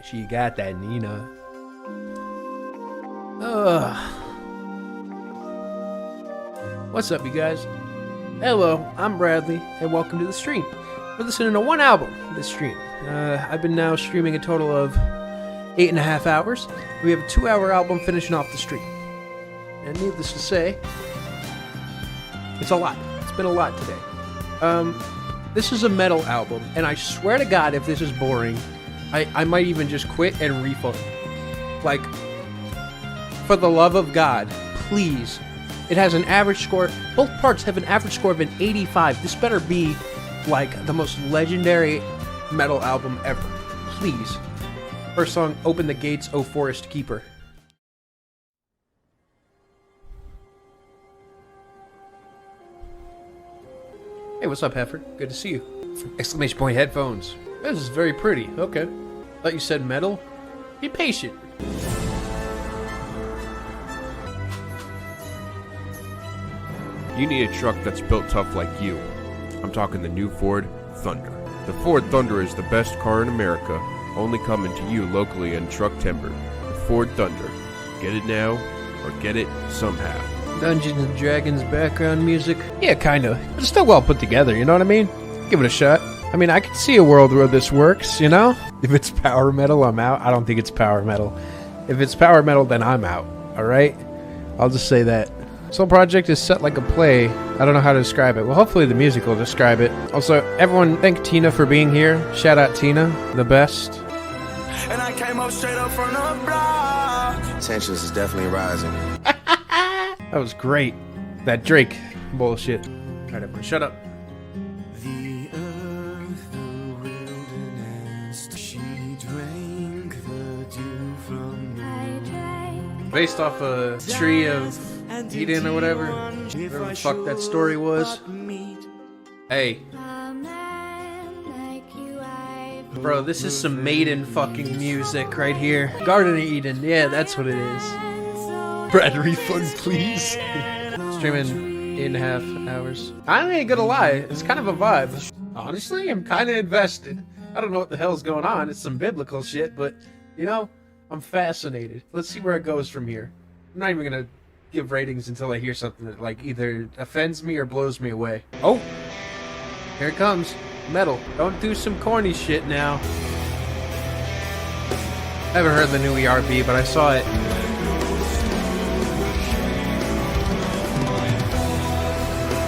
She got that Nina. Ugh. What's up, you guys? Hello, I'm Bradley, and welcome to the stream. We're listening to one album this stream. I've been now streaming a total of 8.5 hours. We have a 2-hour album finishing off the stream. And needless to say, it's a lot. It's been a lot today. This is a metal album, and I swear to God, if this is boring, I might even just quit and refund. Like, for the love of God, please. It has an average score. Both parts have an average score of an 85. This better be, like, the most legendary metal album ever. Please. First song, Open the Gates, O Forest Keeper. Hey, what's up, Heifer? Good to see you. Exclamation point headphones. This is very pretty. Okay. Thought you said metal. Be patient. You need a truck that's built tough like you. I'm talking the new Ford Thunder. The Ford Thunder is the best car in America, only coming to you locally in truck timber. The Ford Thunder. Get it now, or get it somehow. Dungeons and Dragons background music. Yeah, kinda. But it's still well put together, you know what I mean? Give it a shot. I mean, I could see a world where this works, you know? If it's power metal, I'm out. I don't think it's power metal. If it's power metal, then I'm out, alright? I'll just say that. This whole project is set like a play. I don't know how to describe it. Well, hopefully the music will describe it. Also, everyone thank Tina for being here. Shout out Tina, the best. And I came up straight up from the block. Tensions is definitely rising. That was great. That Drake bullshit. Alright, everyone, shut up. The earth, the wilderness, she drank the dew from the Based off a tree of Eden or whatever the fuck that story was. Hey. Bro, this is some Maiden fucking music right here. Garden of Eden, yeah, that's what it is. Brad, refund, please. Streaming 8.5 hours. I ain't gonna lie, it's kind of a vibe. Honestly, I'm kind of invested. I don't know what the hell's going on. It's some biblical shit, but, you know, I'm fascinated. Let's see where it goes from here. I'm not even gonna give ratings until I hear something that, like, either offends me or blows me away. Oh! Here it comes. Metal. Don't do some corny shit now. I haven't heard the new ERB, but I saw it.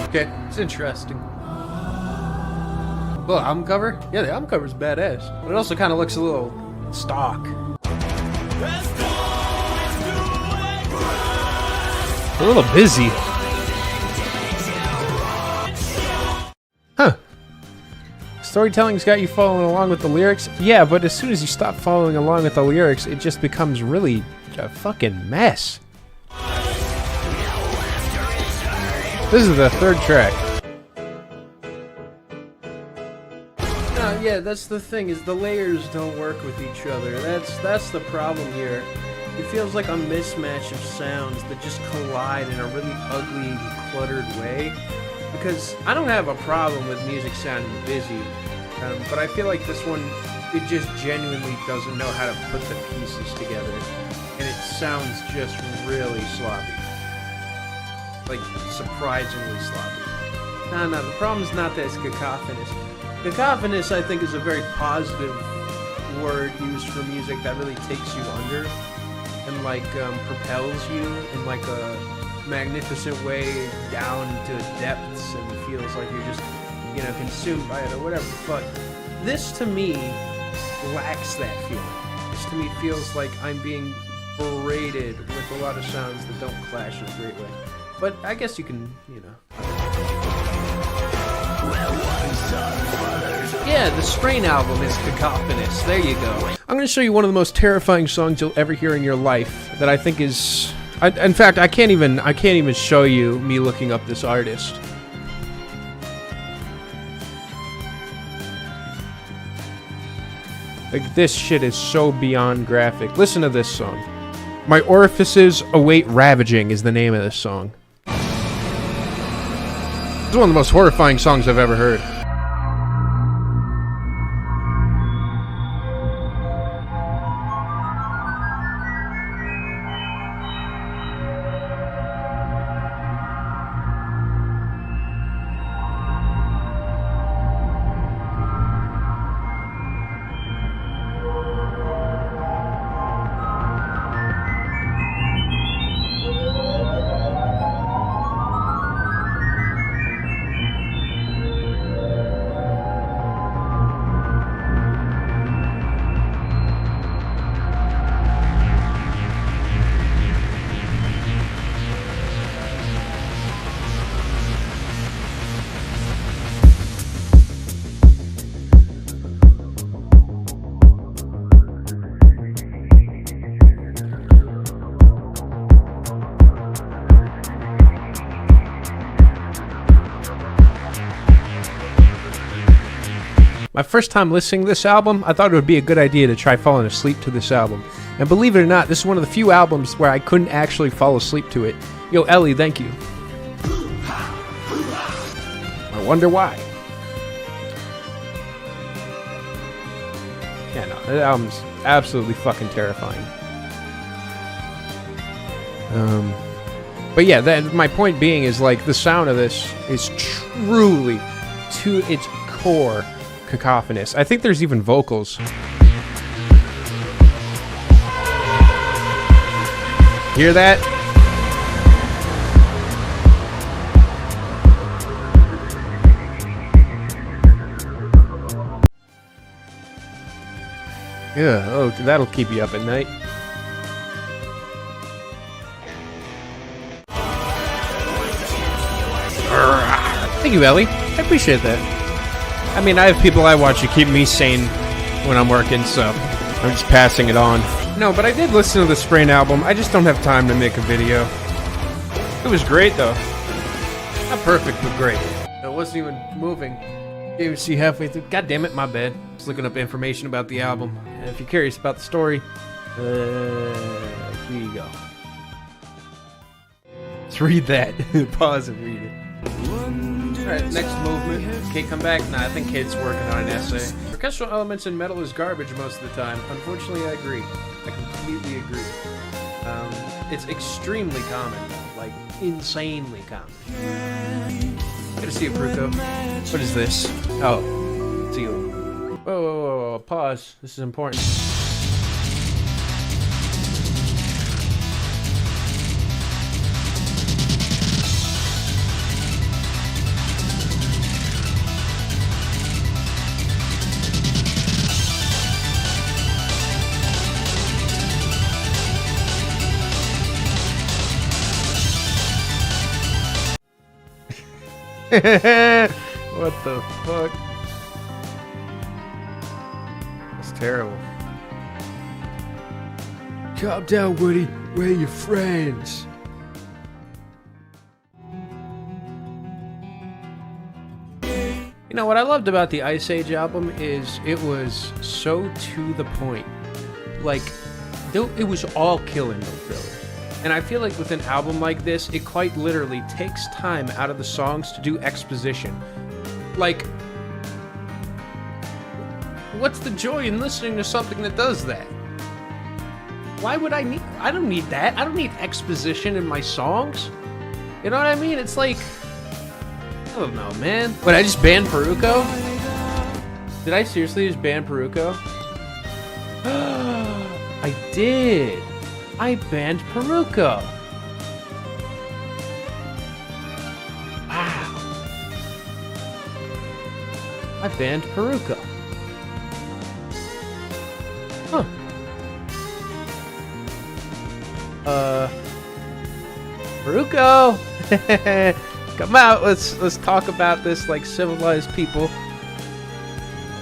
Okay, it's interesting. Well, album cover? Yeah, the album cover's badass. But it also kind of looks a little stock. A little busy. Huh. Storytelling's got you following along with the lyrics? Yeah, but as soon as you stop following along with the lyrics, it just becomes really a fucking mess. This is the third track. No, yeah, that's the thing, is the layers don't work with each other. That's the problem here. It feels like a mismatch of sounds that just collide in a really ugly, cluttered way. Because I don't have a problem with music sounding busy, but I feel like this one, it just genuinely doesn't know how to put the pieces together. And it sounds just really sloppy. Like, surprisingly sloppy. No, the problem's not that it's cacophonous. Cacophonous, I think, is a very positive word used for music that really takes you under and, like, propels you in, like, a magnificent way down into depths and feels like you're just, you know, consumed by it or whatever. But this, to me, lacks that feeling. This, to me, feels like I'm being berated with a lot of sounds that don't clash in a great way. But I guess you can, you know. Yeah, the Strain album is cacophonous. There you go. I'm going to show you one of the most terrifying songs you'll ever hear in your life that I think is... in fact, I can't even show you me looking up this artist. Like, this shit is so beyond graphic. Listen to this song. My Orifices Await Ravaging is the name of this song. This is one of the most horrifying songs I've ever heard. My first time listening to this album, I thought it would be a good idea to try falling asleep to this album. And believe it or not, this is one of the few albums where I couldn't actually fall asleep to it. Yo, Ellie, thank you. I wonder why. Yeah, no, that album's absolutely fucking terrifying. But yeah, my point being is, like, the sound of this is truly, to its core, cacophonous. I think there's even vocals. Hear that? Yeah, oh, that'll keep you up at night. Thank you, Ellie. I appreciate that. I mean, I have people I watch who keep me sane when I'm working, so I'm just passing it on. No, but I did listen to the Sprain album. I just don't have time to make a video. It was great, though. Not perfect, but great. It wasn't even moving. Didn't even see halfway through. God damn it, my bad. Just looking up information about the album. And if you're curious about the story, here you go. Let's read that. Pause and read it. Alright, next movement. Kate come back? Nah, I think Kate's working on an essay. Orchestral elements in metal is garbage most of the time. Unfortunately, I agree. I completely agree. It's extremely common, like insanely common. Good to see you, Bruto. What is this? Oh, it's you. Whoa, whoa, whoa, whoa, pause. This is important. What the fuck? That's terrible. Calm down, Woody. We're your friends. You know, what I loved about the Ice Age album is it was so to the point. Like, it was all killing, no filler. And I feel like with an album like this, it quite literally takes time out of the songs to do exposition. Like, what's the joy in listening to something that does that? Why would I don't need that. I don't need exposition in my songs. You know what I mean? It's like, I don't know, man. What, I just banned Peruko? Did I seriously just ban Peruko? I did. I banned Peruko. Wow. I banned Peruko. Huh. Peruko! Come out, let's talk about this like civilized people.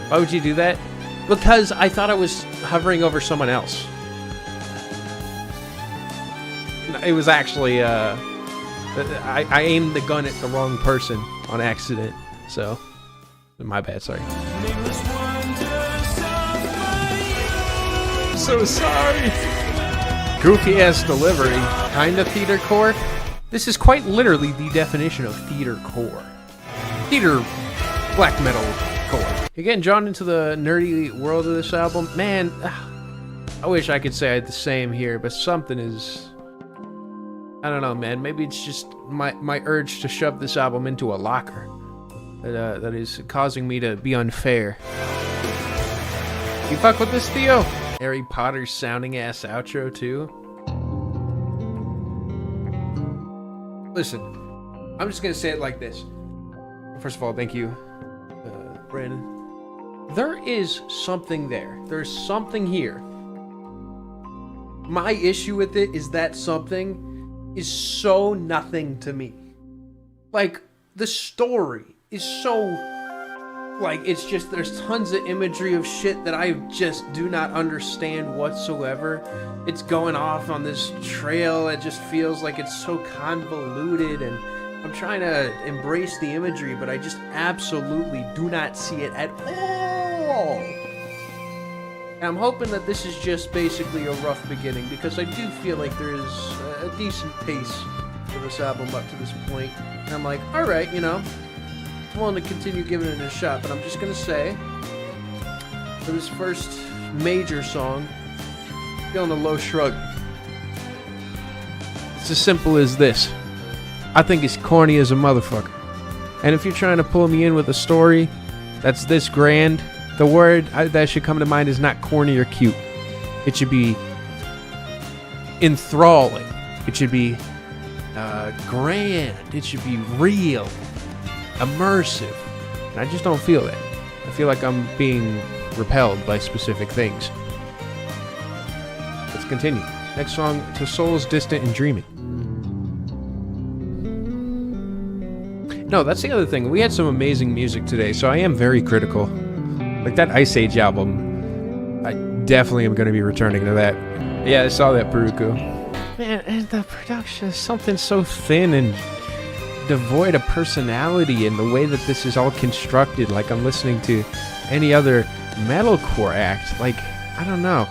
Why would you do that? Because I thought I was hovering over someone else. It was actually, I aimed the gun at the wrong person on accident, so, my bad, sorry. So sorry. Goofy ass delivery, kinda theatercore. This is quite literally the definition of theatercore. Theater black metal core. You're getting drawn into the nerdy world of this album? Man, I wish I could say I had the same here, but something is... I don't know, man. Maybe it's just my urge to shove this album into a locker that is causing me to be unfair. You fuck with this, Theo? Harry Potter sounding ass outro too. Listen, I'm just gonna say it like this. First of all, thank you, Brandon. There is something there. There's something here. My issue with it is that something is so nothing to me. Like, the story is so, like, it's just, there's tons of imagery of shit that I just do not understand whatsoever. It's going off on this trail. It just feels like it's so convoluted, and I'm trying to embrace the imagery, but I just absolutely do not see it at all. all. And I'm hoping that this is just basically a rough beginning, because I do feel like there is a decent pace for this album up to this point. And I'm like, alright, you know, I'm willing to continue giving it a shot, but I'm just gonna say, for this first major song, feeling a low shrug. It's as simple as this. I think it's corny as a motherfucker. And if you're trying to pull me in with a story that's this grand, the word that should come to mind is not corny or cute. It should be enthralling. It should be grand. It should be real, immersive. And I just don't feel that. I feel like I'm being repelled by specific things. Let's continue. Next song, To Souls Distant and Dreaming. No, that's the other thing. We had some amazing music today, so I am very critical. Like that Ice Age album, I definitely am going to be returning to that. Yeah, I saw that, Peruku. Man, and the production is something so thin and devoid of personality in the way that this is all constructed. Like I'm listening to any other metalcore act. Like, I don't know.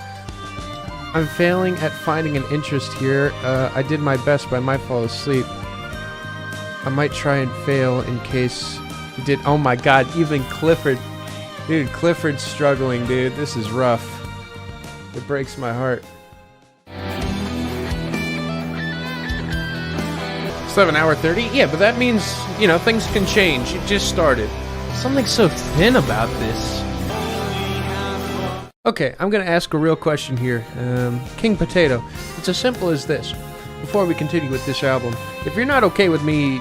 I'm failing at finding an interest here. I did my best, but I might fall asleep. I might try and fail in case you did. Oh my god, even Clifford. Dude, Clifford's struggling, dude. This is rough. It breaks my heart. 7:30? Yeah, but that means, you know, things can change. It just started. Something so thin about this. Okay, I'm gonna ask a real question here. King Potato. It's as simple as this. Before we continue with this album, if you're not okay with me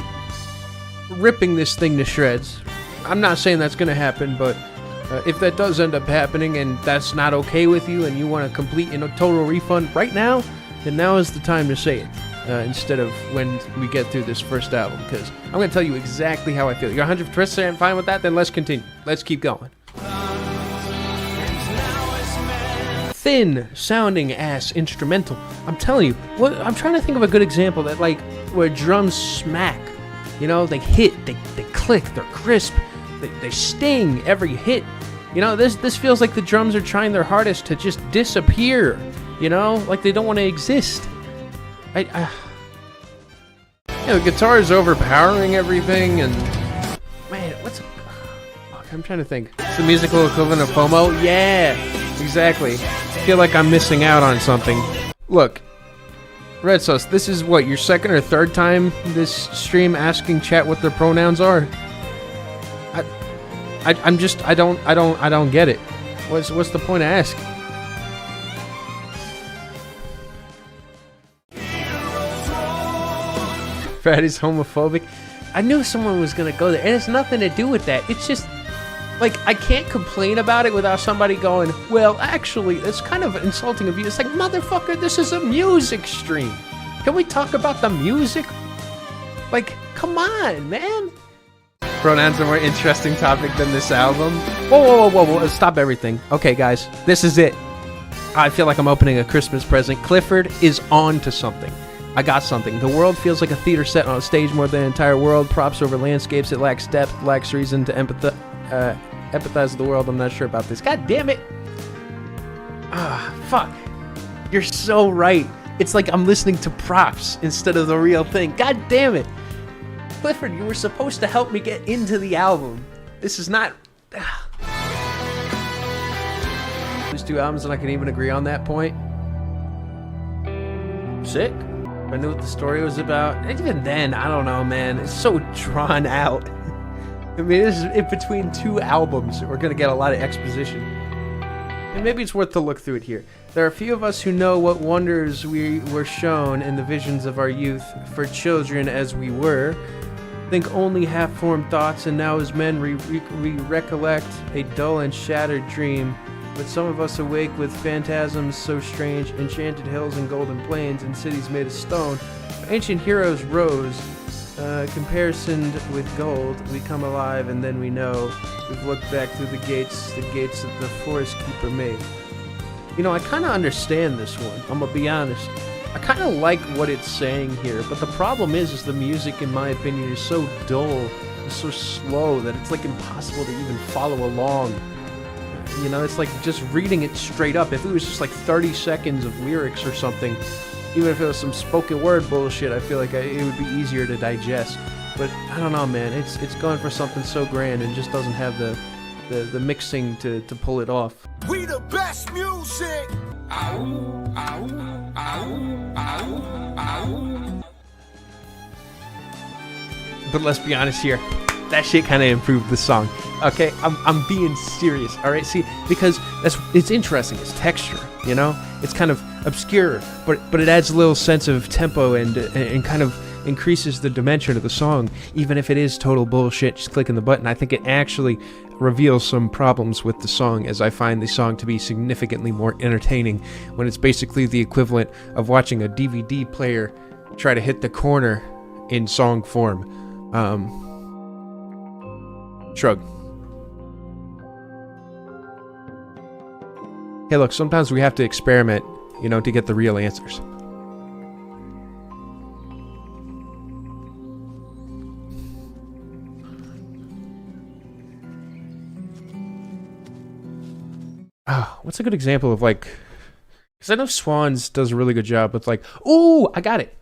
ripping this thing to shreds, I'm not saying that's gonna happen, but if that does end up happening and that's not okay with you and you want a complete and a total refund right now, then now is the time to say it. Instead of when we get through this first album, because I'm going to tell you exactly how I feel. You're 100% fine with that? Then let's continue. Let's keep going. Thin sounding ass instrumental. I'm telling you, I'm trying to think of a good example that, like, where drums smack. You know, they hit, they click, they're crisp, they sting every hit. You know, this feels like the drums are trying their hardest to just disappear. You know, like they don't want to exist. Yeah, the guitar is overpowering everything, and man, I'm trying to think. It's the musical equivalent of FOMO. Yeah, exactly. I feel like I'm missing out on something. Look, Red Sauce, this is what, your second or third time this stream asking chat what their pronouns are? I don't get it. What's the point of asking? Freddy's homophobic. I knew someone was gonna go there, and it's nothing to do with that. It's just like I can't complain about it without somebody going, well, actually, it's kind of insulting of you. It's like, motherfucker, this is a music stream. Can we talk about the music? Like, come on, man. Pronouns are a more interesting topic than this album. Whoa, stop everything. Okay, guys, this is it. I feel like I'm opening a Christmas present. Clifford is on to something. I got something. The world feels like a theater set on a stage more than an entire world. Props over landscapes. It lacks depth, lacks reason to empathize with the world. I'm not sure about this. God damn it. Fuck. You're so right. It's like I'm listening to props instead of the real thing. God damn it. Clifford, you were supposed to help me get into the album. This is not... There's two albums and I can even agree on that point. Sick. I knew what the story was about. And even then, I don't know, man. It's so drawn out. I mean, this is in between two albums. We're going to get a lot of exposition. And maybe it's worth to look through it here. There are few of us who know what wonders we were shown in the visions of our youth. For children as we were, think only half-formed thoughts, and now as men we recollect a dull and shattered dream. But some of us awake with phantasms so strange, enchanted hills and golden plains and cities made of stone. Ancient heroes rose, comparisoned with gold. We come alive and then we know we've looked back through the gates that the forest keeper made. You know, I kind of understand this one, I'm gonna be honest. I kind of like what it's saying here, but the problem is the music, in my opinion, is so dull and so slow that it's like impossible to even follow along. You know, it's like just reading it straight up. If it was just like 30 seconds of lyrics or something, even if it was some spoken word bullshit, I feel like it would be easier to digest. But I don't know, man. It's going for something so grand and just doesn't have the mixing to pull it off. We the best music. Ow, ow, ow, ow, ow. But let's be honest here, that shit kind of improved the song. Okay, I'm being serious. All right, see, because it's interesting. It's texture, you know. It's kind of obscure, but it adds a little sense of tempo and kind of increases the dimension of the song, even if it is total bullshit. Just clicking the button. I think it actually reveals some problems with the song, as I find the song to be significantly more entertaining when it's basically the equivalent of watching a DVD player try to hit the corner in song form. Shrug. Hey, look, sometimes we have to experiment, you know, to get the real answers. What's a good example of, like, because I know Swans does a really good job with, like, ooh, I got it.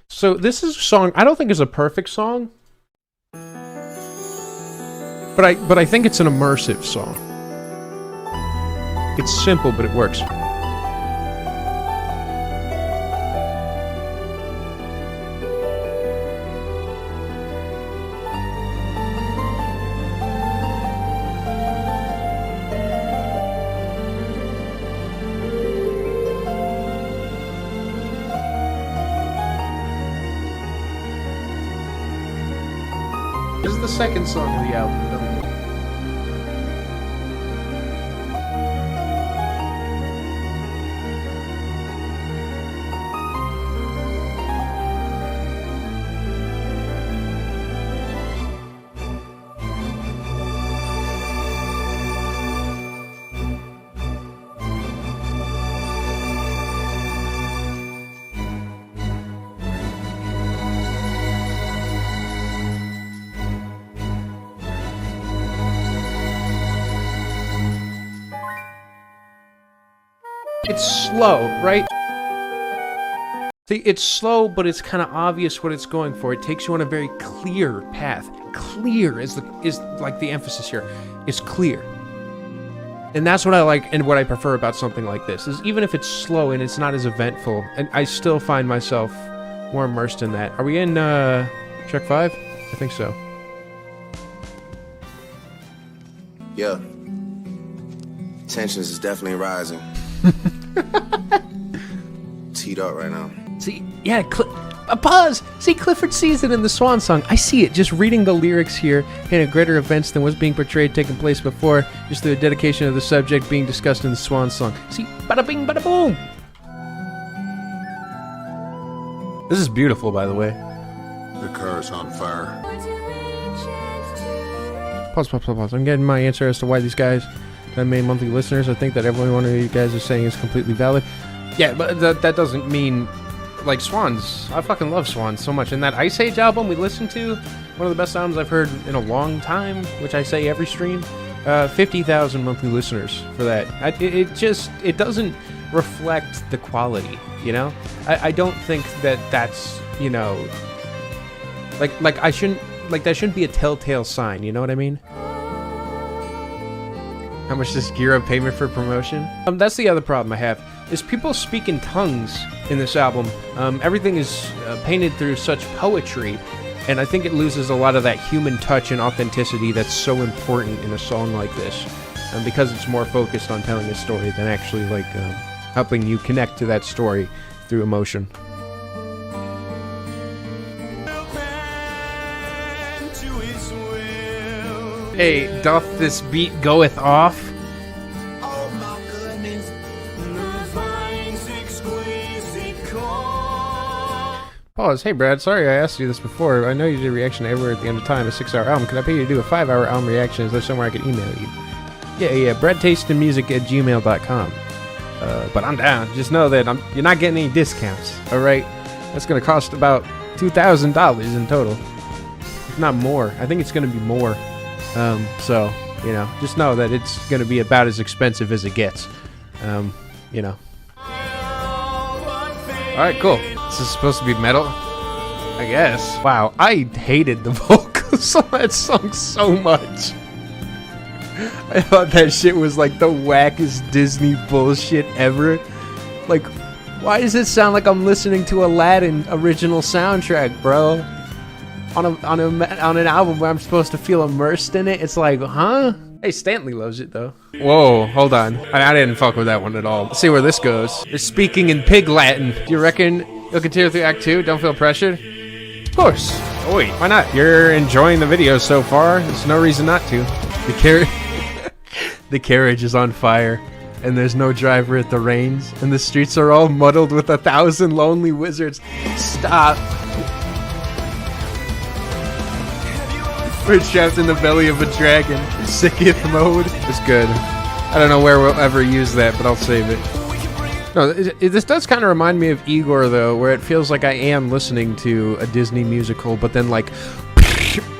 So this is a song, I don't think is a perfect song, but I think it's an immersive song. It's simple, but it works. This is the second song of the album, don't we? It's slow, right? See, it's slow, but it's kind of obvious what it's going for. It takes you on a very clear path. Clear is like the emphasis here. It's clear. And that's what I like and what I prefer about something like this, is even if it's slow and it's not as eventful, and I still find myself more immersed in that. Are we in track 5? I think so. Yeah. Tensions is definitely rising. Teed up right now. See, yeah, pause! See, Clifford sees it in the Swan song. I see it just reading the lyrics here, hinting at greater events than was being portrayed taking place before, just the dedication of the subject being discussed in the Swan song. See, bada bing, bada boom! This is beautiful, by the way. The car's on fire. Pause. I'm getting my answer as to why these guys, the main monthly listeners, I think that every one of you guys is saying is completely valid. Yeah, but that doesn't mean, like, Swans. I fucking love Swans so much. And that Ice Age album we listened to, one of the best albums I've heard in a long time, which I say every stream. 50,000 monthly listeners for that. It doesn't reflect the quality, you know? I don't think that's, you know, like I shouldn't, like, that shouldn't be a telltale sign, you know what I mean? How much does Gear Up pay me for promotion? That's the other problem I have, is people speak in tongues in this album. Everything is painted through such poetry, and I think it loses a lot of that human touch and authenticity that's so important in a song like this, because it's more focused on telling a story than actually, like, helping you connect to that story through emotion. Hey, doth this beat goeth off? Oh my goodness. Pause. Hey, Brad. Sorry I asked you this before. I know you did a reaction to Everywhere at the End of Time, a 6-hour album. Could I pay you to do a 5-hour album reaction? Is there somewhere I could email you? Yeah. BradTasteandMusic@gmail.com. But I'm down. Just know that you're not getting any discounts. All right. That's gonna cost about $2,000 in total, if not more. I think it's gonna be more. So You know, just know that it's going to be about as expensive as it gets. You know. Alright, cool. This is supposed to be metal? I guess. Wow, I hated the vocals on that song so much. I thought that shit was like the wackest Disney bullshit ever. Like, why does it sound like I'm listening to Aladdin original soundtrack, bro? On an album where I'm supposed to feel immersed in it, it's like, huh? Hey, Stanley loves it though. Whoa, hold on. I didn't fuck with that one at all. Let's see where this goes. They're speaking in pig Latin. Do you reckon you'll continue through Act 2? Don't feel pressured? Of course. Oh, wait, why not? You're enjoying the video so far. There's no reason not to. The carriage is on fire, and there's no driver at the reins, and the streets are all muddled with 1,000 lonely wizards. Stop. We're trapped in the belly of a dragon. Sicketh mode. It's good. I don't know where we'll ever use that, but I'll save it. No, this does kind of remind me of Igor, though, where it feels like I am listening to a Disney musical, but then, like,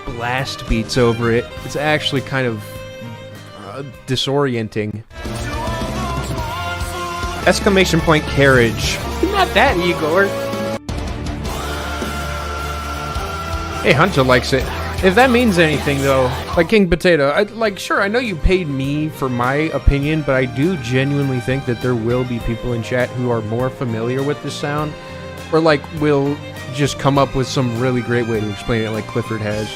blast beats over it. It's actually kind of disorienting. Exclamation point carriage. Not that, Igor. Hey, Hunter likes it. If that means anything, though, like King Potato, sure, I know you paid me for my opinion, but I do genuinely think that there will be people in chat who are more familiar with this sound, or, like, will just come up with some really great way to explain it, like Clifford has.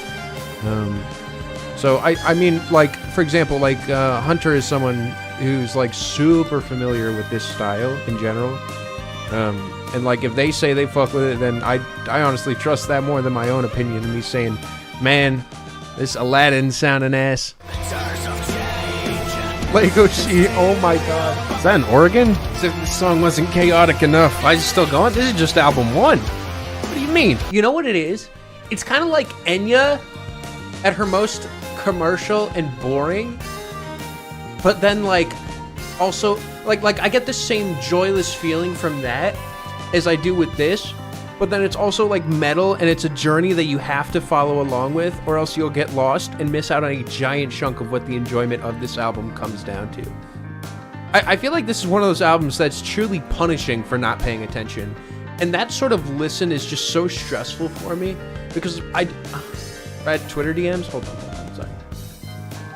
So, I mean, like, for example, like, Hunter is someone who's, like, super familiar with this style in general. And, like, if they say they fuck with it, then I honestly trust that more than my own opinion and me saying, man, this Aladdin sounding ass. Lego sheet, oh my god. Is that an organ? As if this song wasn't chaotic enough. Why is it still going? This is just album 1. What do you mean? You know what it is? It's kind of like Enya at her most commercial and boring. But then, like, also, like I get the same joyless feeling from that as I do with this. But then it's also like metal, and it's a journey that you have to follow along with, or else you'll get lost and miss out on a giant chunk of what the enjoyment of this album comes down to. I feel like this is one of those albums that's truly punishing for not paying attention. And that sort of listen is just so stressful for me, because I had Twitter DMs? Hold on, sorry.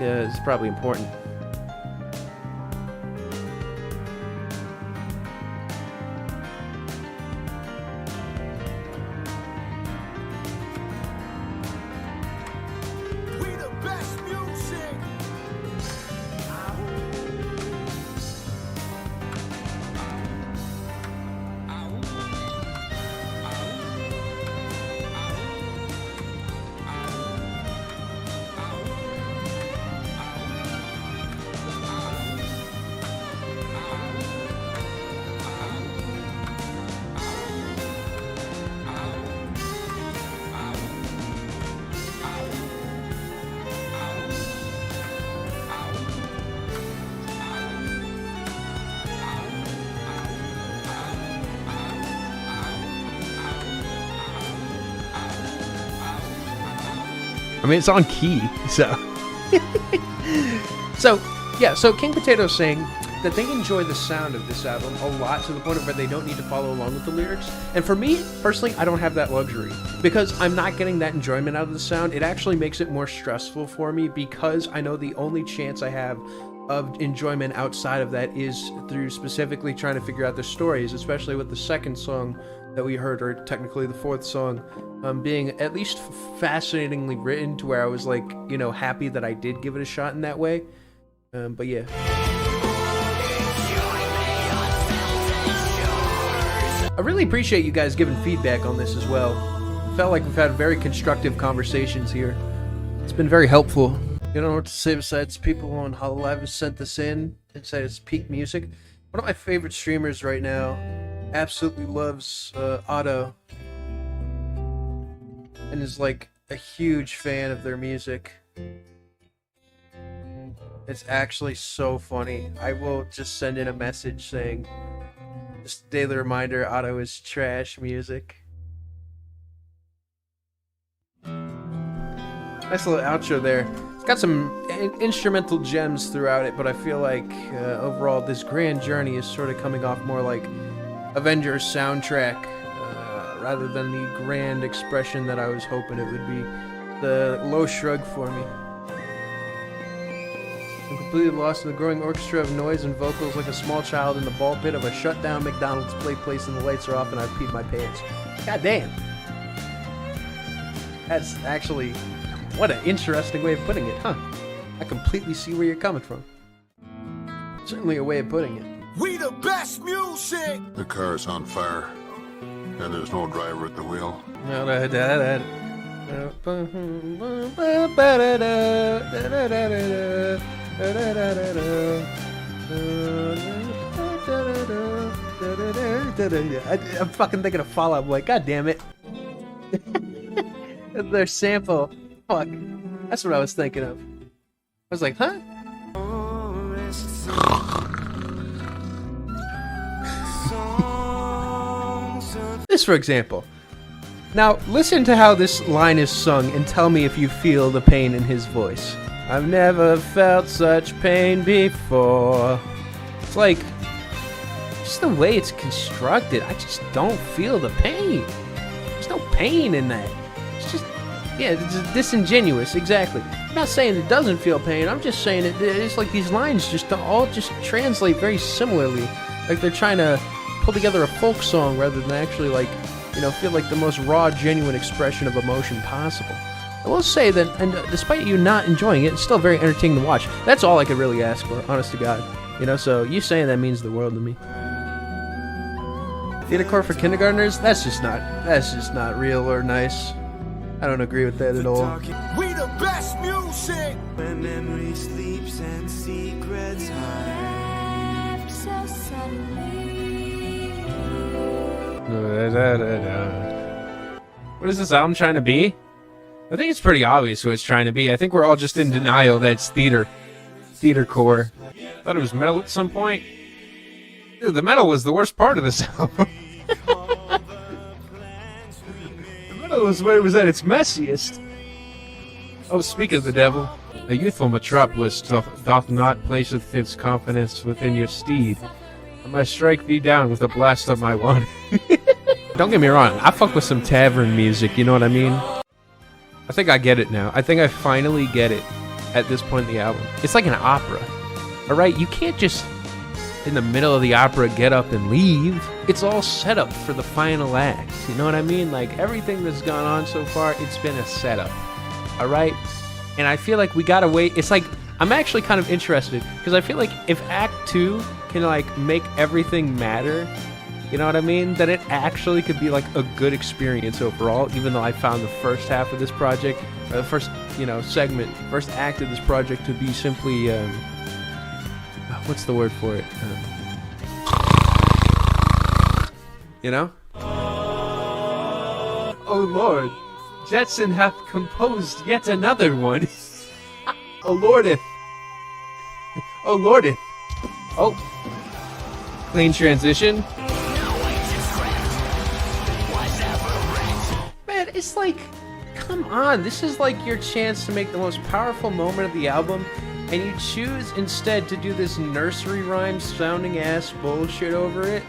Yeah, it's probably important. I mean, it's on key, so. So King Potato's saying that they enjoy the sound of this album a lot, to the point of where they don't need to follow along with the lyrics. And for me, personally, I don't have that luxury. Because I'm not getting that enjoyment out of the sound, it actually makes it more stressful for me, because I know the only chance I have of enjoyment outside of that is through specifically trying to figure out the stories, especially with the second song that we heard, or technically the fourth song, being at least fascinatingly written, to where I was like, you know, happy that I did give it a shot in that way. But yeah. I really appreciate you guys giving feedback on this as well. Felt like we've had very constructive conversations here. It's been very helpful. You don't know what to say besides people on Hololive have sent this in and said it's peak music. One of my favorite streamers right now absolutely loves Otto, and is like a huge fan of their music. It's actually so funny. I will just send in a message saying, just a daily reminder, Otto is trash music. Nice little outro there. got some instrumental gems throughout it, but I feel like overall this grand journey is sort of coming off more like Avengers soundtrack rather than the grand expression that I was hoping it would be. The low shrug for me. I'm completely lost in the growing orchestra of noise and vocals like a small child in the ball pit of a shut-down McDonald's place and the lights are off and I've peed my pants. God damn. That's actually... what an interesting way of putting it, huh? I completely see where you're coming from. Certainly a way of putting it. We the best music! The car's on fire, and there's no driver at the wheel. I'm fucking thinking of Fallout. I'm like, God damn it. Their sample. Fuck. That's what I was thinking of. I was like, huh? This, for example. Now, listen to how this line is sung and tell me if you feel the pain in his voice. I've never felt such pain before. It's like, just the way it's constructed, I just don't feel the pain. There's no pain in that. It's just, yeah, it's just disingenuous, exactly. I'm not saying it doesn't feel pain, I'm just saying it's like these lines just all just translate very similarly. Like they're trying to pull together a folk song rather than actually, like, you know, feel like the most raw, genuine expression of emotion possible. I will say that, and despite you not enjoying it, it's still very entertaining to watch. That's all I could really ask for, honest to God. You know, so you saying that means the world to me. Theatercore for kindergartners? That's just not real or nice. I don't agree with that at all. We the best music! When memory sleeps and secrets hide. So suddenly. What is this album trying to be? I think it's pretty obvious who it's trying to be. I think we're all just in denial that it's theatercore. Thought it was metal at some point. Dude, the metal was the worst part of this album. The metal was where it was at its messiest. Oh, speak of the devil. A youthful metropolis doth not placeth its confidence within your steed. I might strike thee down with a blast of my wand. Don't get me wrong, I fuck with some tavern music, you know what I mean? I think I get it now. I think I finally get it at this point in the album. It's like an opera, alright? You can't just, in the middle of the opera, get up and leave. It's all set up for the final act, you know what I mean? Like, everything that's gone on so far, it's been a setup, alright? And I feel like we gotta wait. It's like, I'm actually kind of interested, because I feel like if Act 2 can, like, make everything matter, you know what I mean? Then it actually could be like a good experience overall, even though I found the first half of this project, or the first, you know, segment, first act of this project to be simply, what's the word for it? You know? Oh Lord, Jetson hath composed yet another one. Oh Lordeth. Oh Lordeth. Oh. Clean transition. Man, it's like, come on, this is like your chance to make the most powerful moment of the album, and you choose instead to do this nursery rhyme sounding ass bullshit over it.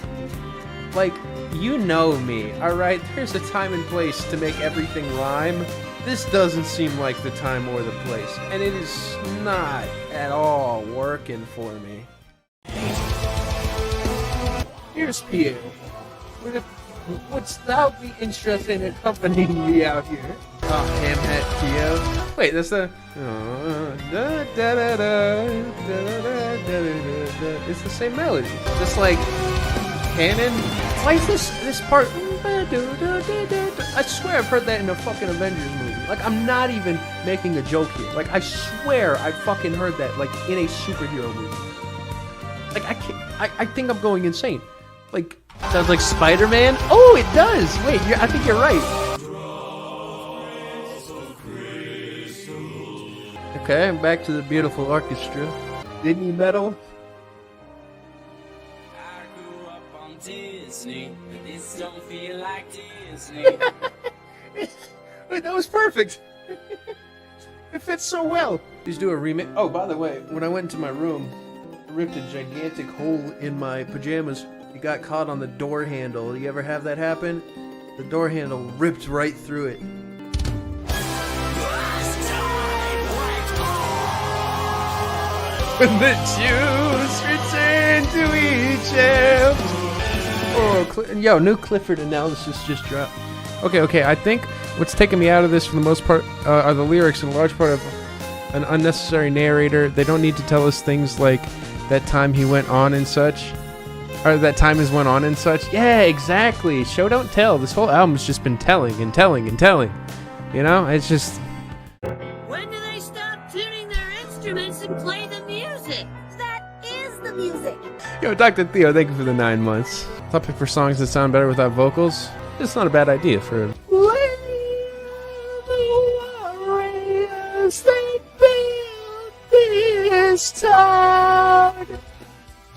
Like, you know me, alright? There's a time and place to make everything rhyme. This doesn't seem like the time or the place, and it is not at all working for me. Here's Pierre. Wouldst thou be interested in accompanying me out here? Oh, damn that, Theo. Wait, that's the... It's the same melody. Just like... canon? Why is this part... I swear I've heard that in a fucking Avengers movie. Like, I'm not even making a joke here. Like, I swear I fucking heard that, like, in a superhero movie. Like, I can't... I think I'm going insane. Like... sounds like Spider-Man? Oh, it does! Wait, I think you're right. Okay, back to the beautiful orchestra. Disney metal. I grew up on Disney, but this don't feel like Disney. Wait, that was perfect. It fits so well. Please do a remake. Oh, by the way, when I went into my room, I ripped a gigantic hole in my pajamas. It got caught on the door handle. You ever have that happen? The door handle ripped right through it. When the Jews return to Egypt. Oh, yo, new Clifford analysis just dropped. Okay, I think what's taking me out of this for the most part are the lyrics, in large part of an unnecessary narrator. They don't need to tell us things like that time he went on and such. Or that time has went on and such. Yeah, exactly. Show don't tell. This whole album's just been telling and telling and telling. You know, it's just... When do they stop tuning their instruments and play the music? That is the music. Yo, Doctor Theo, thank you for the 9 months. Topic for songs that sound better without vocals. It's not a bad idea for... They built this town.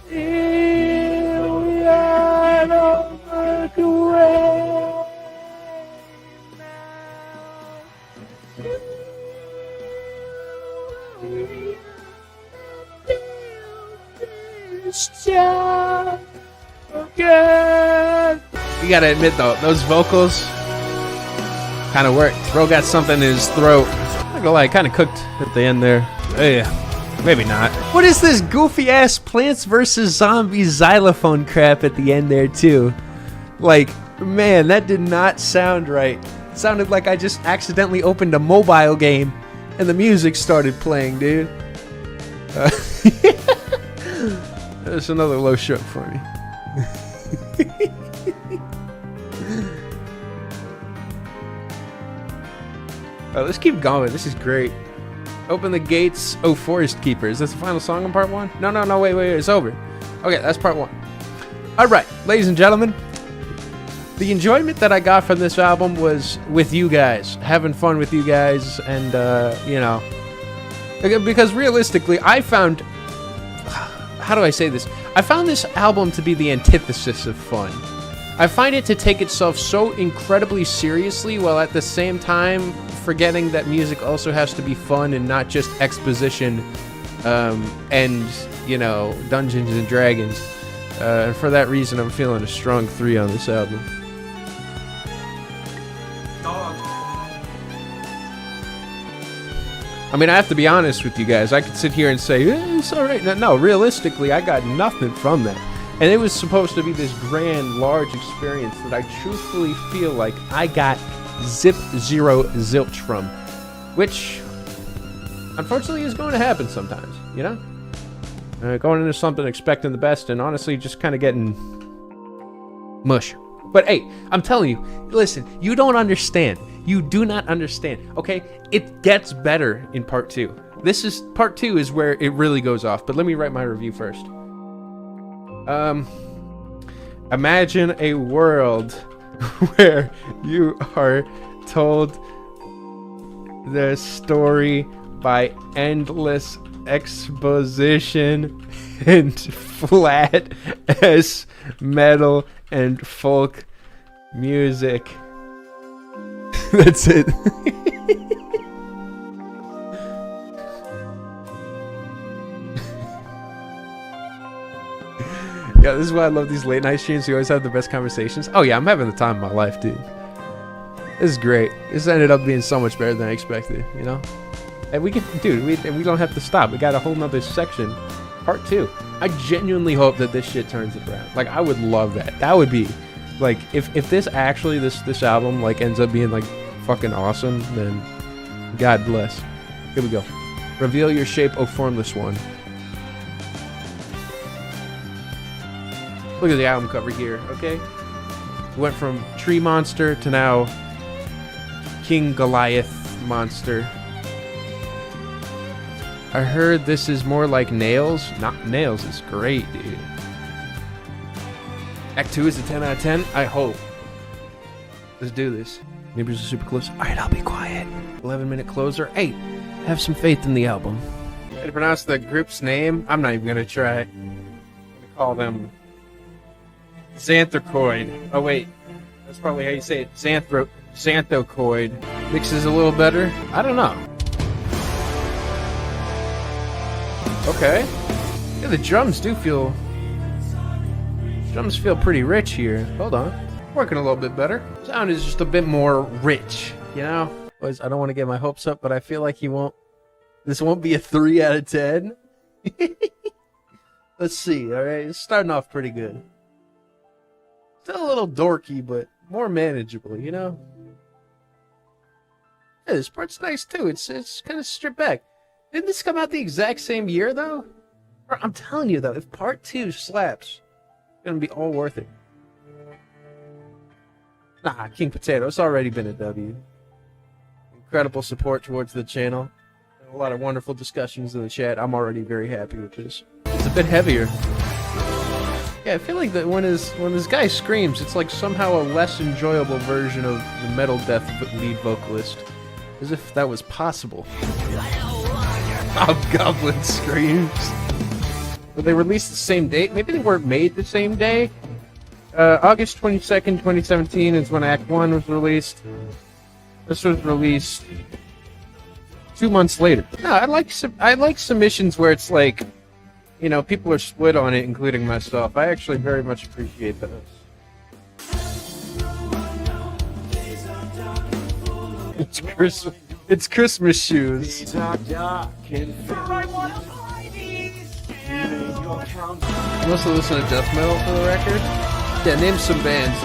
Here we are over the way this town again. You gotta admit though, those vocals kind of worked. Bro got something in his throat. I'm not gonna lie, kind of cooked at the end there. Yeah, maybe not. What is this goofy ass Plants vs. Zombies xylophone crap at the end there too? Like, man, that did not sound right. It sounded like I just accidentally opened a mobile game and the music started playing, dude. There's another low stroke for me. Let's keep going. This is great. Open the gates, oh forest keepers. That's the final song in part 1? No, wait, it's over. Okay, that's part 1. Alright, ladies and gentlemen. The enjoyment that I got from this album was with you guys. Having fun with you guys and, you know. Because realistically, I found... How do I say this? I found this album to be the antithesis of fun. I find it to take itself so incredibly seriously while at the same time forgetting that music also has to be fun and not just exposition and, you know, Dungeons and Dragons. And for that reason, I'm feeling a strong 3 on this album. I mean, I have to be honest with you guys. I could sit here and say, it's alright. No, realistically, I got nothing from that. And it was supposed to be this grand, large experience that I truthfully feel like I got zero zilch from. Which, unfortunately, is going to happen sometimes, you know? Going into something expecting the best and honestly just kind of getting mush. But hey, I'm telling you, listen, you don't understand. You do not understand, okay? It gets better in part 2. Part 2 is where it really goes off, but let me write my review first. Imagine a world where you are told the story by endless exposition and flat as metal and folk music. That's it. Yeah, this is why I love these late night streams. You always have the best conversations. Oh yeah, I'm having the time of my life, dude. This is great. This ended up being so much better than I expected, you know? And we can, dude, we don't have to stop. We got a whole nother section, part 2. I genuinely hope that this shit turns it around. Like, I would love that. That would be, like, if this actually, this album, like, ends up being, like, fucking awesome, then God bless. Here we go. Reveal your shape, O formless one. Look at the album cover here, okay? Went from Tree Monster to now King Goliath Monster. I heard this is more like Nails. Not Nails is great, dude. Act 2 is a 10 out of 10? I hope. Let's do this. Neighbors are super close. Alright, I'll be quiet. 11-minute closer. Hey, have some faith in the album. How to pronounce the group's name? I'm not even gonna try. I'm gonna call them Xanthochroid. Oh wait, that's probably how you say it. Xanthochroid. Mixes a little better. I don't know. Okay. Yeah, the drums feel pretty rich here. Hold on. Working a little bit better. Sound is just a bit more rich, you know? Boys, I don't want to get my hopes up, but I feel like this won't be a 3 out of 10. Let's see, alright? It's starting off pretty good. Still a little dorky, but more manageable, you know? Yeah, this part's nice too. It's kind of stripped back. Didn't this come out the exact same year, though? I'm telling you, though, if part 2 slaps, it's gonna be all worth it. Nah, King Potato, it's already been a W. Incredible support towards the channel. A lot of wonderful discussions in the chat. I'm already very happy with this. It's a bit heavier. Yeah, I feel like that when this guy screams, it's like somehow a less enjoyable version of the metal death lead vocalist. As if that was possible. Hobgoblin screams. Were they released the same date? Maybe they weren't made the same day? August 22nd, 2017 is when Act 1 was released. This was released 2 months later. No, I like submissions where it's like, you know, people are split on it, including myself. I actually very much appreciate those. It's Christmas shoes. You also listen to death metal for the record? Yeah, name some bands.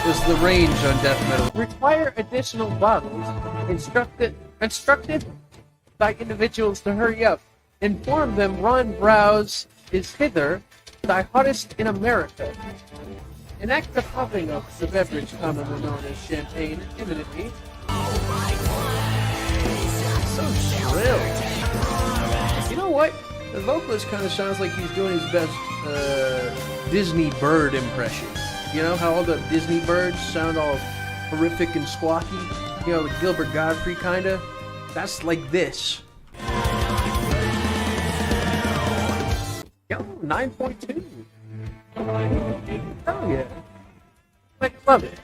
There's the range on death metal. Require additional bottles. Instructed by individuals to hurry up. Inform them Ron Browse is hither, thy hottest in America. Enact the popping of the beverage commonly known as champagne imminently. So shrill. You know what? The vocalist kind of sounds like he's doing his best Disney bird impression. You know how all the Disney birds sound all horrific and squawky? You know, like Gilbert Godfrey kinda? That's like this. Yo, 9.2. Hell yeah. I love it.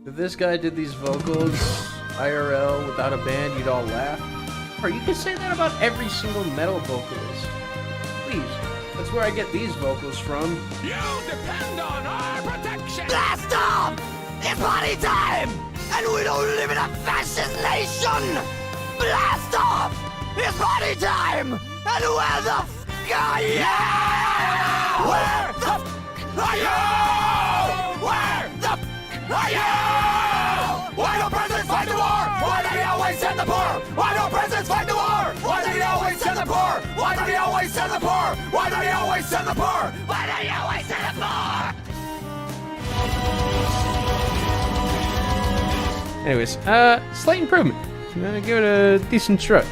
If this guy did these vocals IRL without a band, you'd all laugh. Or you could say that about every single metal vocalist. Please, that's where I get these vocals from. You depend on our protection! Blast off! It's party time! And we don't live in a fascist nation! Blast off! It's party time! And where the f*** are you? Where the f*** are you? Where the f*** are you? Why don't presidents fight the war? Why do they always send the poor? Why don't presidents fight the war? Why do they always send the poor? Why do they always send the poor? Why do they always send the poor? Why do they always send the poor? Anyways, slight improvement. Give it a decent shrug.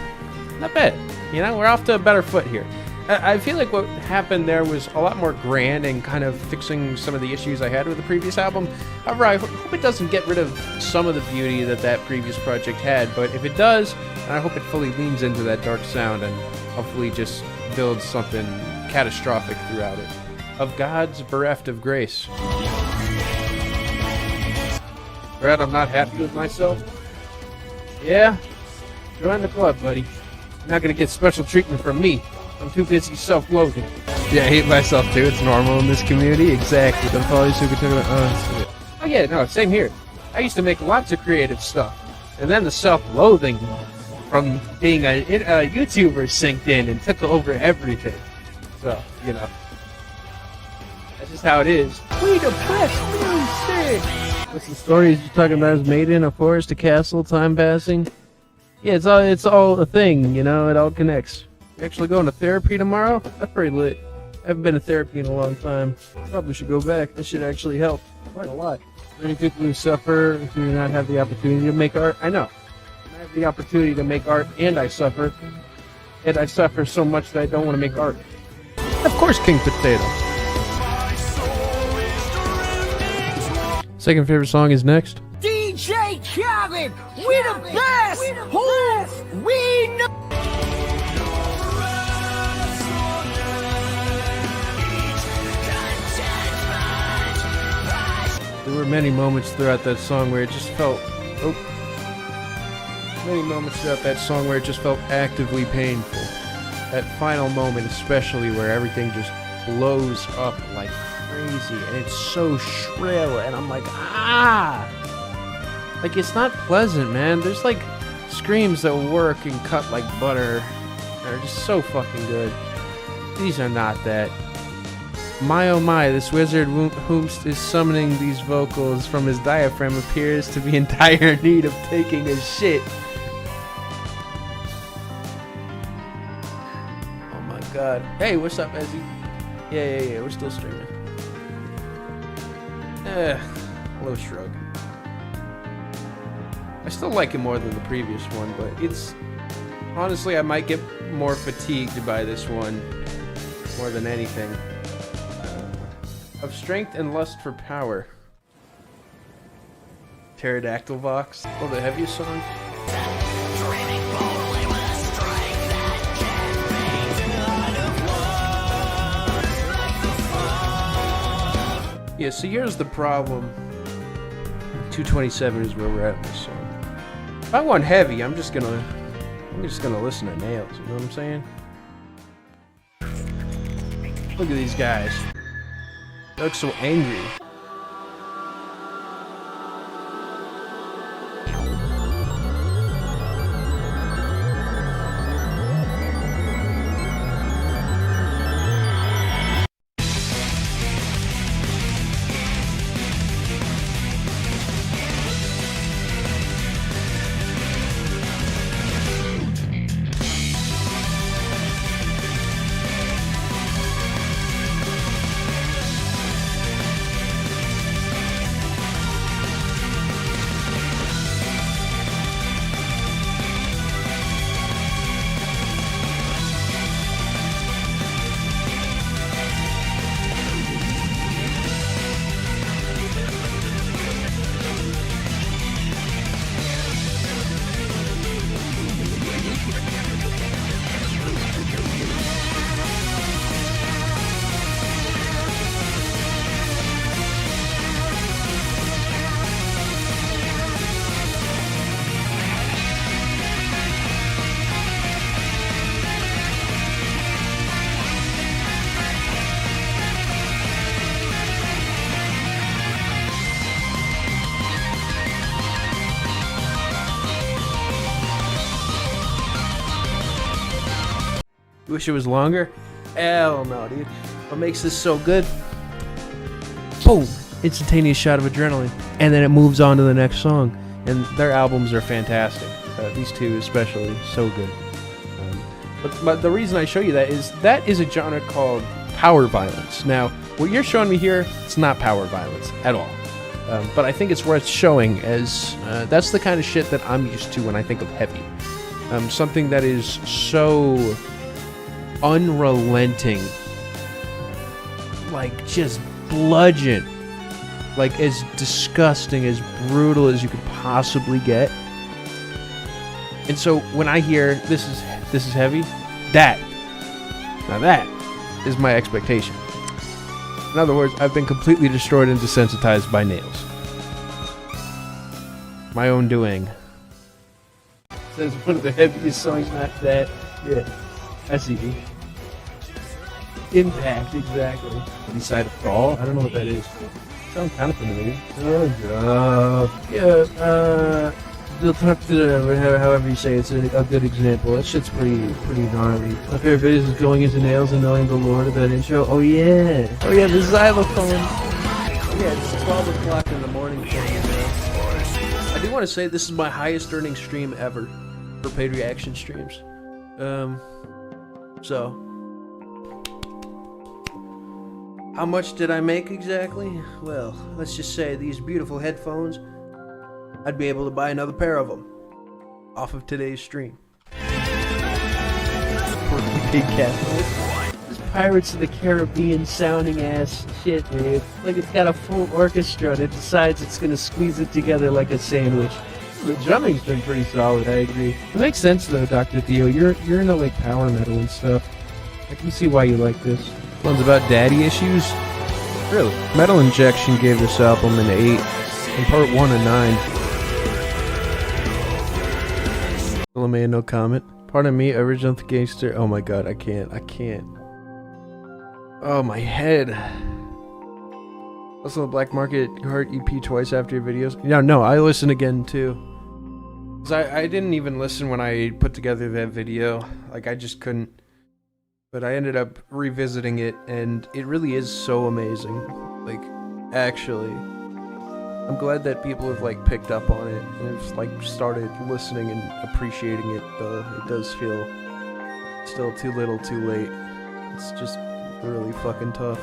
Not bad. You know, we're off to a better foot here. I feel like what happened there was a lot more grand and kind of fixing some of the issues I had with the previous album. However, I hope it doesn't get rid of some of the beauty that previous project had, but if it does, I hope it fully leans into that dark sound and hopefully just builds something catastrophic throughout it. Of God's bereft of grace. Brad, I'm not happy with myself. Yeah? Join the club, buddy. You're not gonna get special treatment from me. I'm too busy self-loathing. Yeah, I hate myself too. It's normal in this community. Exactly. Don't follow you so we can talk about. Oh yeah, no, same here. I used to make lots of creative stuff, and then the self-loathing from being a YouTuber sinked in and took over everything. So you know, that's just how it is. We depressed music. What's the story you're talking about? Is made in a forest, a castle, time passing. Yeah, it's all a thing. You know, it all connects. Actually going to therapy tomorrow? That's pretty lit. I haven't been to therapy in a long time. Probably should go back. This should actually help quite a lot. Many people who suffer do not have the opportunity to make art. I know. I have the opportunity to make art, and I suffer. And I suffer so much that I don't want to make art. Of course, King Potato. Second favorite song is next. DJ Khaled, we the best! Who we know? There were many moments throughout that song where it just felt... Many moments throughout that song where it just felt actively painful. That final moment, especially where everything just blows up like crazy, and it's so shrill, and I'm like, ah! Like, it's not pleasant, man. There's like screams that work and cut like butter. They're just so fucking good. These are not that. My oh my, this wizard whomst is summoning these vocals from his diaphragm appears to be in dire need of taking a shit. Oh my god. Hey, what's up, Ezzy? Yeah, we're still streaming. Low shrug. I still like it more than the previous one, but it's... Honestly, I might get more fatigued by this one more than anything. Of strength and lust for power. Pterodactyl Vox. Oh, the heaviest song? Yeah, so here's the problem. 227 is where we're at in this song. If I want heavy, I'm just gonna listen to Nails, you know what I'm saying? Look at these guys. They look so angry. Wish it was longer? Hell no, dude. What makes this so good? Boom! Instantaneous shot of adrenaline. And then it moves on to the next song. And their albums are fantastic. These two especially, so good. But the reason I show you that is a genre called power violence. Now, what you're showing me here, it's not power violence at all. But I think it's worth showing as that's the kind of shit that I'm used to when I think of heavy. Something that is so unrelenting, like just bludgeon, like as disgusting, as brutal as you could possibly get. And so when I hear this is heavy, that is my expectation. In other words, I've been completely destroyed and desensitized by Nails. My own doing. Says one of the heaviest songs, not that. Yeah, I see. Impact, exactly. Beside a fall? I don't know what that is. Sounds kind of familiar. They'll talk to however you say it's a good example. That shit's pretty gnarly. My favorite videos is going into Nails and knowing the lore of that intro. Oh yeah, the xylophone. Yeah, it's 12 o'clock in the morning. I do want to say this is my highest earning stream ever for paid reaction streams. So how much did I make exactly? Well, let's just say these beautiful headphones, I'd be able to buy another pair of them off of today's stream. Big cat. This Pirates of the Caribbean sounding ass shit, dude. Like it's got a full orchestra and it decides it's gonna squeeze it together like a sandwich. The drumming's been pretty solid, I agree. It makes sense though, Doctor Theo. You're into like power metal and stuff. I can see why you like this. One's about daddy issues? Really? Metal Injection gave this album an 8, and part 1 a 9. Still a man, no comment. Pardon me, original gangster. Oh my god, I can't. Oh, my head. Also, the Black Market Heart EP twice after your videos. No, I listen again too. 'Cause I didn't even listen when I put together that video. Like, I just couldn't. But I ended up revisiting it, and it really is so amazing. Like, actually. I'm glad that people have, like, picked up on it and have, like, started listening and appreciating it, though it does feel still too little too late. It's just really fucking tough.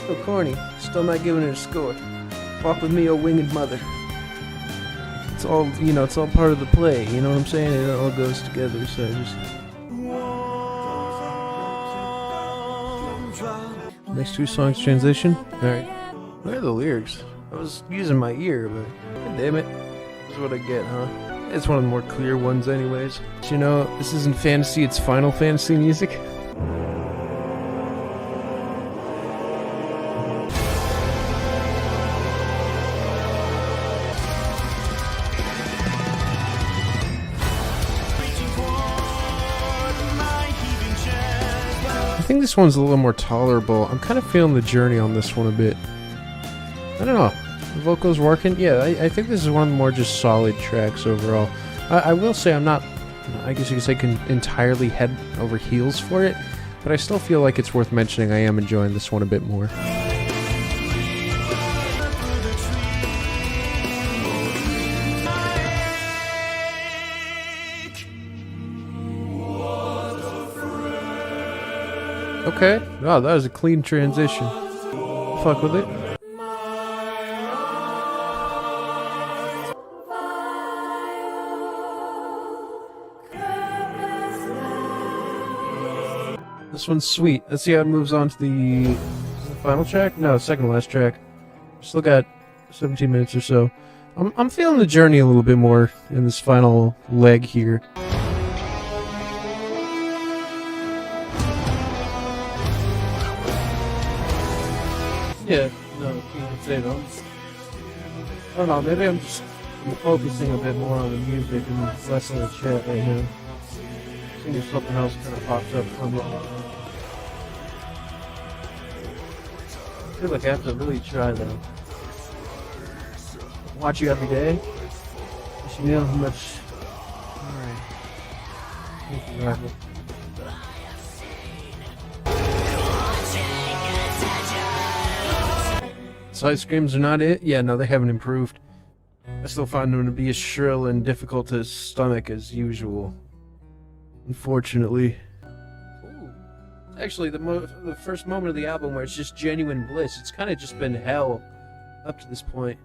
So corny, still not giving it a score. Walk with me, oh winged mother. It's all, it's all part of the play, you know what I'm saying? It all goes together, so I just... Next two songs transition? Alright. Where are the lyrics? I was using my ear, but... God damn it. This is what I get, huh? It's one of the more clear ones anyways. But this isn't fantasy, it's Final Fantasy music. I think this one's a little more tolerable. I'm kind of feeling the journey on this one a bit. I don't know. The vocals working? Yeah, I think this is one of the more just solid tracks overall. I will say I'm not, I guess you could say, entirely head over heels for it, but I still feel like it's worth mentioning I am enjoying this one a bit more. Okay. Wow, that was a clean transition. Fuck with it. This one's sweet. Let's see how it moves on to the final track? No, second to last track. Still got 17 minutes or so. I'm feeling the journey a little bit more in this final leg here. Yeah, no, you can say though. I don't know, maybe I'm just focusing a bit more on the music and less on the chat right now. I think there's something else kind of pops up from it. I feel like I have to really try though. Watch you every day. You should know how much. Alright. Thank you, Michael. Side screams are not it? Yeah, no, they haven't improved. I still find them to be as shrill and difficult to stomach as usual. Unfortunately. Ooh. Actually, the first moment of the album where it's just genuine bliss. It's kind of just been hell up to this point.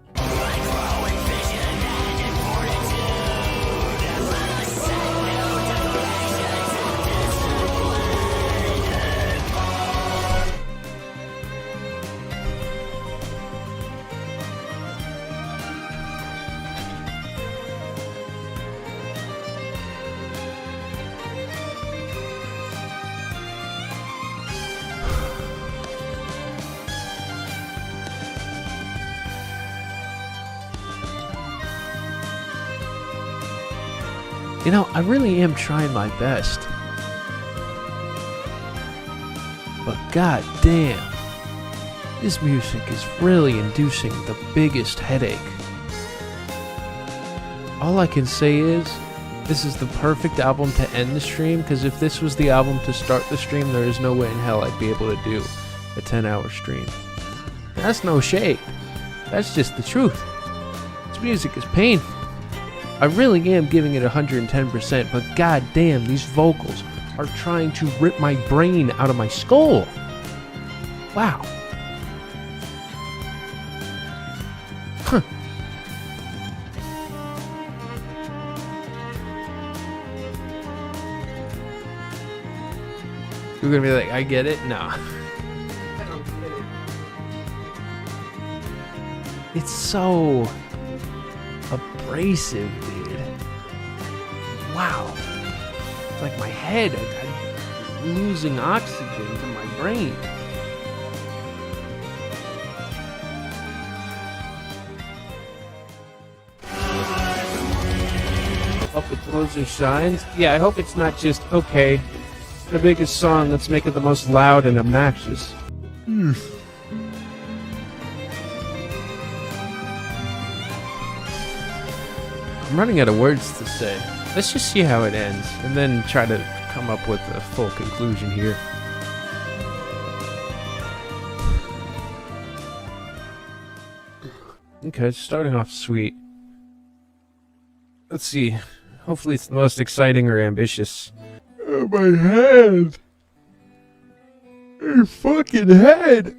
You know, I really am trying my best. But god damn, this music is really inducing the biggest headache. All I can say is, this is the perfect album to end the stream, because if this was the album to start the stream, there is no way in hell I'd be able to do a 10-hour stream. That's no shade. That's just the truth. This music is painful. I really am giving it 110%, but god damn, these vocals are trying to rip my brain out of my skull. Wow. Huh. You're gonna be like, I get it? No. I don't get it. It's so abrasive, dude. Wow. It's like my head. I'm losing oxygen to my brain. Hope the closer shines. Yeah, I hope it's not just, okay, the biggest song, let's make it the most loud and obnoxious. I'm running out of words to say. Let's just see how it ends, and then try to come up with a full conclusion here. Okay, it's starting off sweet. Let's see. Hopefully it's the most exciting or ambitious. Oh, my head! Your fucking head!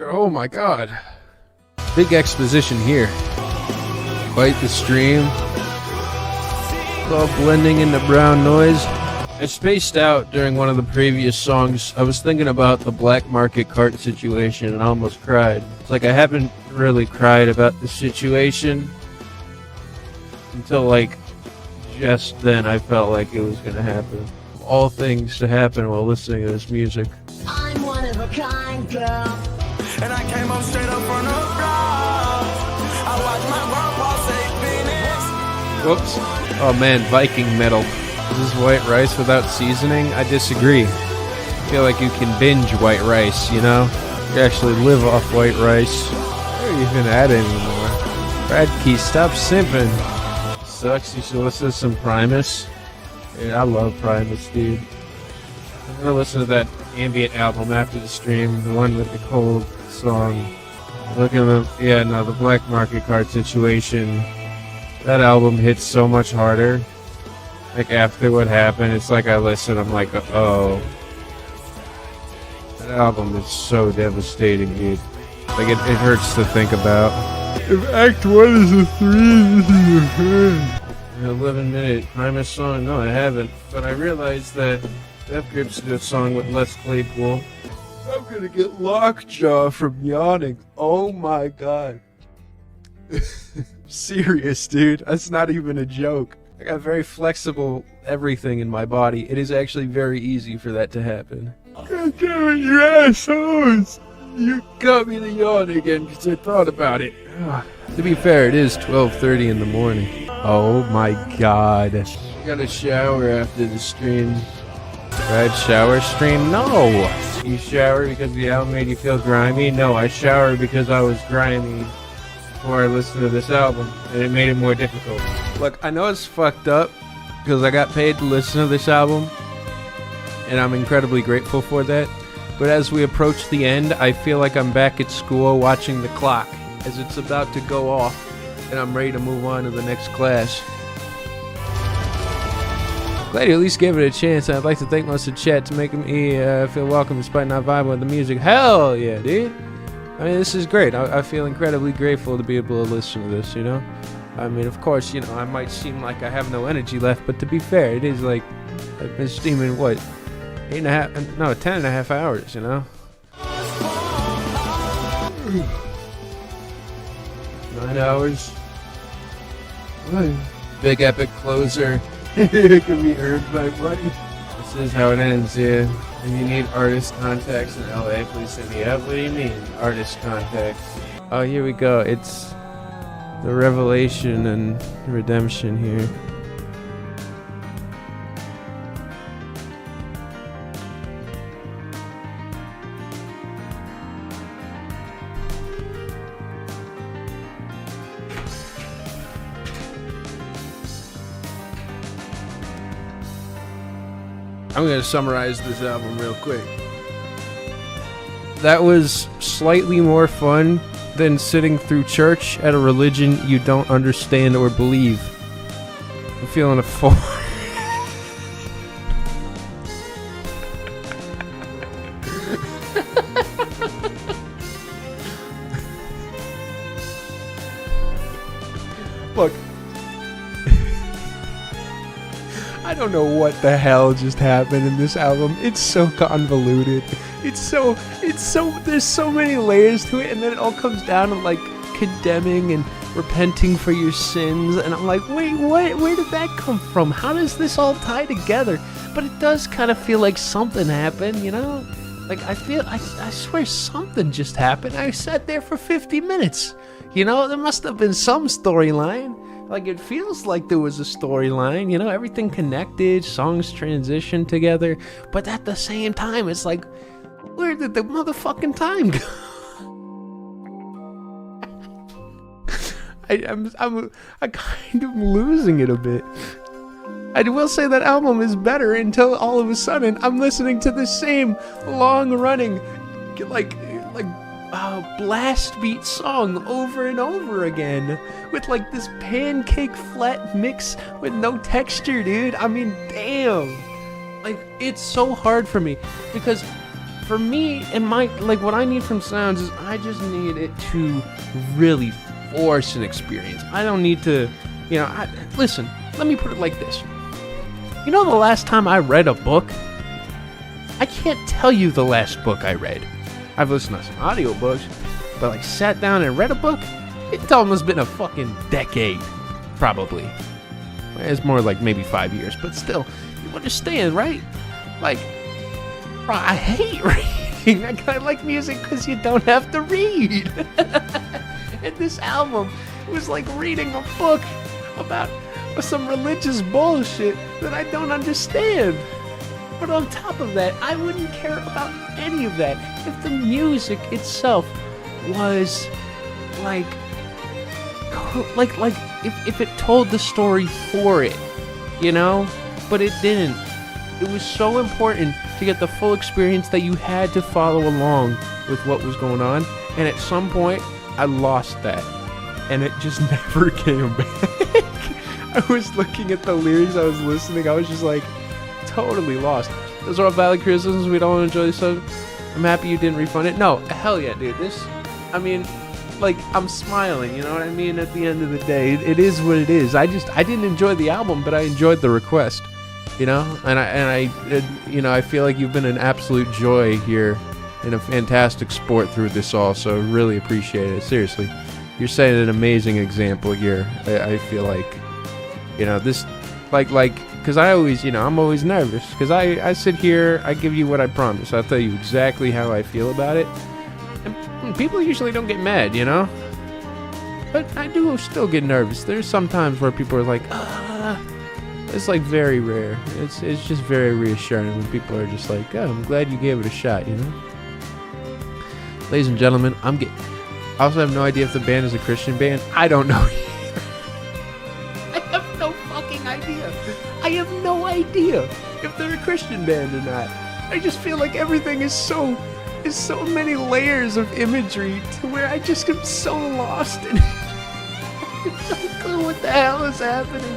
Oh my god. Big exposition here. Bite the stream. It's all blending into brown noise. I spaced out during one of the previous songs. I was thinking about the black market cart situation and I almost cried. It's like I haven't really cried about the situation until like just then I felt like it was gonna happen. All things to happen while listening to this music. I'm one of a kind girl. And I came up straight up from the block. I watched my grandpa say Phoenix. Whoops. Oh man, Viking metal. Is this white rice without seasoning? I disagree. I feel like you can binge white rice, you know? You actually live off white rice. I don't even add anymore. Bradkey, stop simping. Sucks, you should listen to some Primus. Dude, I love Primus, dude. I'm gonna listen to that ambient album after the stream, the one with the cold song. Look at the, yeah, no, the black market card situation. That album hits so much harder. Like after what happened, it's like I listen, I'm like, oh. That album is so devastating, dude. Like it hurts to think about. If Act 1 is a 3, this is a 10. An 11-minute Primus song? No, I haven't. But I realized that Death Grips did a song with Les Claypool. I'm gonna get lockjaw from yawning. Oh my god. Serious, dude. That's not even a joke. I got very flexible everything in my body. It is actually very easy for that to happen. God damn it, you assholes! You got me to yawn again because I thought about it. To be fair, it is 12:30 in the morning. Oh my god. I got a shower after the stream. Bad shower stream? No! You shower because the album made you feel grimy? No, I showered because I was grimy before I listened to this album, and it made it more difficult. Look, I know it's fucked up because I got paid to listen to this album, and I'm incredibly grateful for that. But as we approach the end, I feel like I'm back at school watching the clock as it's about to go off, and I'm ready to move on to the next class. Glad you at least gave it a chance. I'd like to thank most of the chat to make me feel welcome despite not vibing with the music. Hell yeah, dude! I mean, this is great. I feel incredibly grateful to be able to listen to this, you know? I mean, of course, you know, I might seem like I have no energy left, but to be fair, it is like, I've been streaming, what, 10.5 hours, you know? 9 hours. Big epic closer. It can be earned by money. This is how it ends, yeah. If you need artist contacts in LA, please send me up. What do you mean, artist contacts? Oh, here we go. It's the revelation and redemption here. I'm going to summarize this album real quick. That was slightly more fun than sitting through church at a religion you don't understand or believe. I'm feeling a 4. Look. I don't know what the hell just happened in this album. It's so convoluted. It's so, there's so many layers to it, and then it all comes down to like condemning and repenting for your sins, and I'm like, wait, what? Where did that come from? How does this all tie together? But it does kind of feel like something happened, you know? Like, I swear something just happened. I sat there for 50 minutes. You know, there must have been some storyline. Like, it feels like there was a storyline, you know, everything connected, songs transitioned together. But at the same time, it's like, where did the motherfucking time go? I'm kind of losing it a bit. I will say that album is better until all of a sudden I'm listening to the same long-running, blast beat song over and over again with like this pancake flat mix with no texture, dude. I mean, damn. Like, it's so hard for me because for me and my, like, what I need from sounds is I just need it to really force an experience. I don't need to, you know, listen, let me put it like this. You know, the last time I read a book, I can't tell you the last book I read. I've listened to some audiobooks, but like sat down and read a book, it's almost been a fucking decade, probably. It's more like maybe 5 years, but still, you understand, right? Like, bro, I hate reading. I like music because you don't have to read. And this album was like reading a book about some religious bullshit that I don't understand. But on top of that, I wouldn't care about any of that if the music itself was like if it told the story for it, you know? But it didn't. It was so important to get the full experience that you had to follow along with what was going on. And at some point, I lost that. And it just never came back. I was looking at the lyrics, I was listening, I was just like, totally lost. Those are all valid criticisms, we don't enjoy this song. I'm happy you didn't refund it. No, hell yeah, dude. This, I mean, like, I'm smiling, you know what I mean? At the end of the day, it is what it is. I didn't enjoy the album, but I enjoyed the request, you know? And I feel like you've been an absolute joy here and a fantastic sport through this all, so really appreciate it. Seriously, you're setting an amazing example here. I feel like, you know, this, like, because I always, you know, I'm always nervous, because I sit here, I give you what I promise, I'll tell you exactly how I feel about it, and people usually don't get mad, you know, but I do still get nervous. There's some times where people are like, it's like very rare, it's just very reassuring when people are just like, oh, I'm glad you gave it a shot, you know. Ladies and gentlemen, I also have no idea if the band is a Christian band. I don't know. I have no idea if they're a Christian band or not. I just feel like everything is so many layers of imagery to where I just am so lost in it. I have no clue what the hell is happening.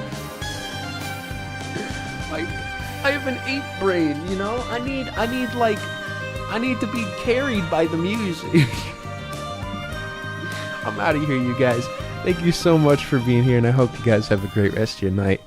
Like, I have an ape brain, you know? I need to be carried by the music. I'm out of here, you guys. Thank you so much for being here, and I hope you guys have a great rest of your night.